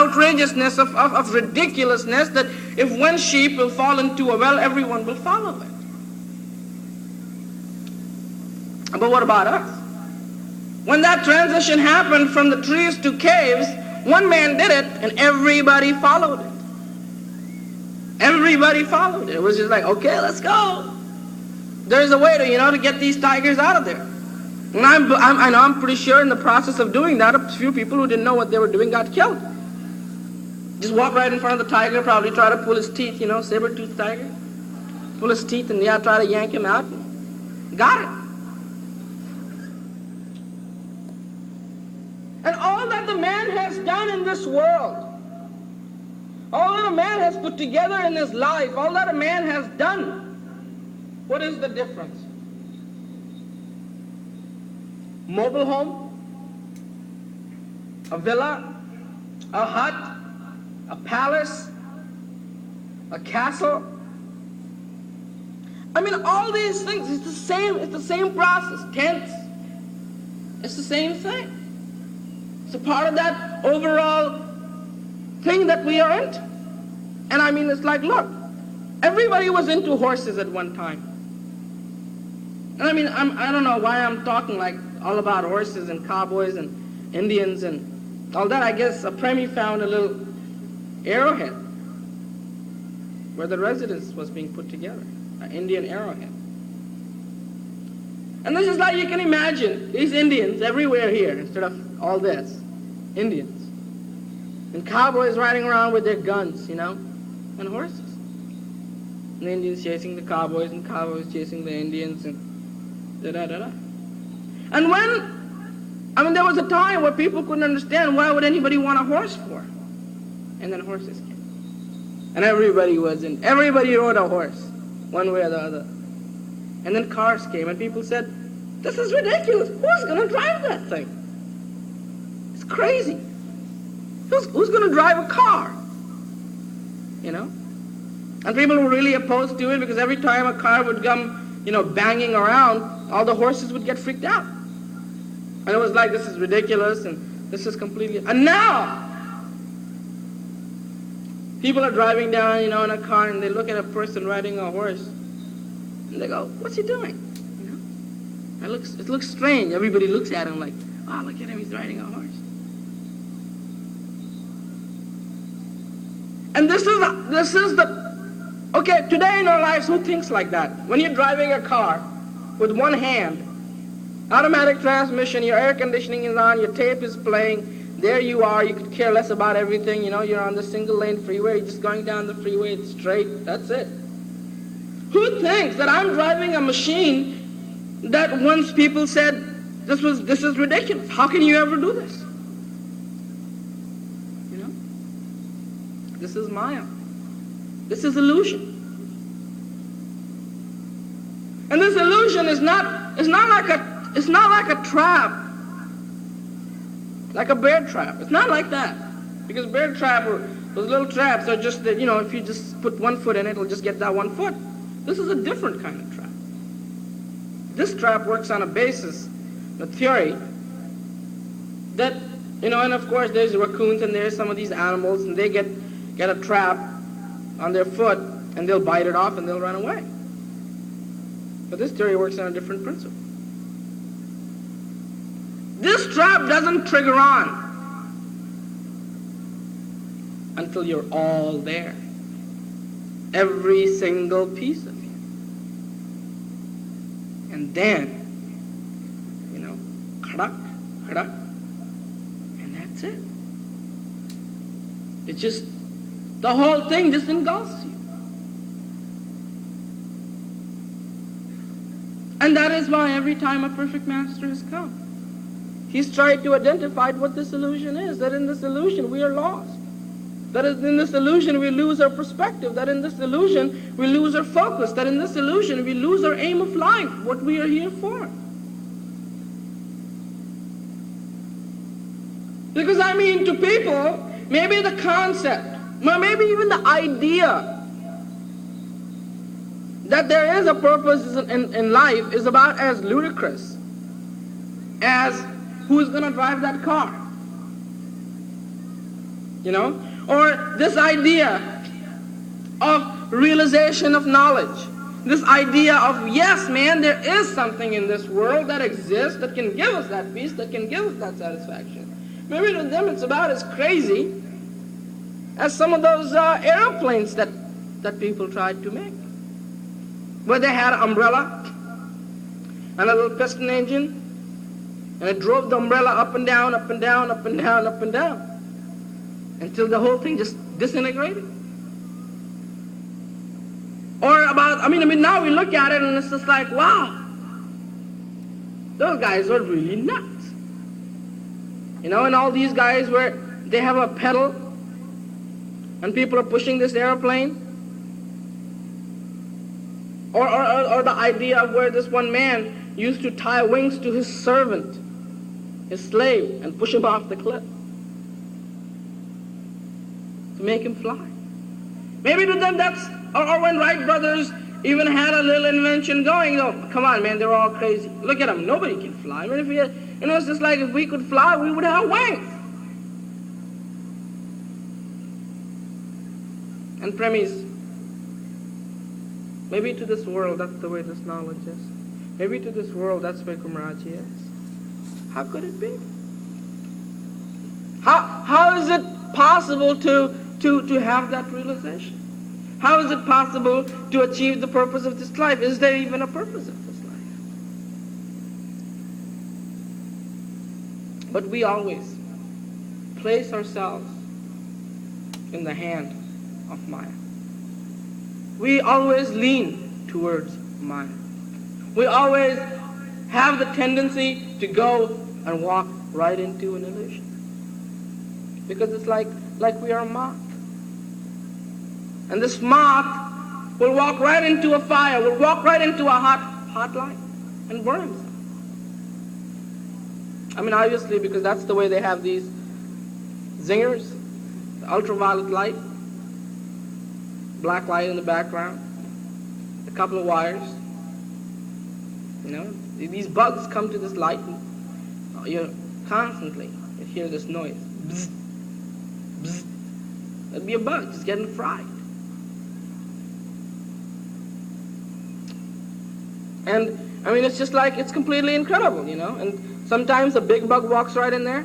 outrageousness, of ridiculousness, that if one sheep will fall into a well, everyone will follow it. But what about us? When that transition happened from the trees to caves, one man did it and everybody followed it. Everybody followed it. It was just like, okay, let's go. There's a way to get these tigers out of there. And I'm pretty sure in the process of doing that, a few people who didn't know what they were doing got killed. Just walk right in front of the tiger, probably try to pull his teeth, saber-toothed tiger. Pull his teeth and try to yank him out. Got it. And all that the man has done in this world, all that a man has put together in his life, all that a man has done, what is the difference? Mobile home, a villa, a hut, a palace, a castle. I mean, all these things, it's the same process. Tents, it's the same thing. It's a part of that overall thing that we are into. And I mean, it's like, look, everybody was into horses at one time. And I mean, I don't know why I'm talking like all about horses and cowboys and Indians and all that. I guess a Premi found a little arrowhead where the residence was being put together, an Indian arrowhead. And this is like, you can imagine these Indians everywhere here instead of all this. Indians. And cowboys riding around with their guns, and horses. And the Indians chasing the cowboys and cowboys chasing the Indians and da-da-da-da. And there was a time where people couldn't understand why would anybody want a horse for. And then horses came. And everybody rode a horse, one way or the other. And then cars came and people said, this is ridiculous. Who's going to drive that thing? It's crazy. Who's going to drive a car? And people were really opposed to it because every time a car would come, banging around, all the horses would get freaked out. And it was like, this is ridiculous and this is completely... And now, people are driving down, in a car and they look at a person riding a horse and they go, what's he doing? It looks strange. Everybody looks at him like, wow, look at him, he's riding a horse. And this is okay, today in our lives, who thinks like that? When you're driving a car with one hand, automatic transmission, your air conditioning is on, your tape is playing, there you are, you could care less about everything, you're on the single lane freeway, you're just going down the freeway, it's straight, that's it. Who thinks that I'm driving a machine that once people said, this is ridiculous, how can you ever do this? This is Maya. This is illusion. And this illusion is not like a trap, like a bear trap. It's not like that. Because bear trap or those little traps are just that, if you just put one foot in it, it'll just get that 1 foot. This is a different kind of trap. This trap works on a basis, a theory, that, and of course there's raccoons and there's some of these animals and they get a trap on their foot and they'll bite it off and they'll run away. But this theory works on a different principle. This trap doesn't trigger on until you're all there. Every single piece of you. And then, khadak, and that's it. It's just, the whole thing just engulfs you. And that is why every time a perfect master has come, he's tried to identify what this illusion is, that in this illusion we are lost. That in this illusion we lose our perspective, that in this illusion we lose our focus, that in this illusion we lose our aim of life, what we are here for. Because to people, maybe the concept, maybe even the idea that there is a purpose in life is about as ludicrous as who's going to drive that car. Or this idea of realization of knowledge. This idea of, yes, man, there is something in this world that exists that can give us that peace, that can give us that satisfaction. Maybe to them it's about as crazy as some of those airplanes that people tried to make, where they had an umbrella and a little piston engine, and it drove the umbrella up and down, up and down, up and down, up and down, until the whole thing just disintegrated. Or about, now we look at it and it's just like, wow, those guys are really nuts. And all these guys where they have a pedal and people are pushing this airplane. Or the idea of where this one man used to tie wings to his servant, his slave, and push him off the cliff to make him fly. Maybe to them that's, or when Wright brothers even had a little invention going, come on, man, they're all crazy. Look at them, nobody can fly. If we had, it's just like if we could fly, we would have wings. And premise, maybe to this world, that's the way this knowledge is. Maybe to this world, that's where Maharji is. How could it be? How is it possible to have that realization? How is it possible to achieve the purpose of this life? Is there even a purpose of this life? But we always place ourselves in the hand of Maya. We always lean towards Maya. We always have the tendency to go and walk right into an illusion. Because it's like we are a moth. And this moth will walk right into a fire, will walk right into a hot light and burn himself. Obviously, because that's the way they have these zingers, the ultraviolet light, black light in the background, a couple of wires. These bugs come to this light and you hear this noise. Bzz, bzz. It'd be a bug just getting fried. And it's just like, it's completely incredible, and sometimes a big bug walks right in there,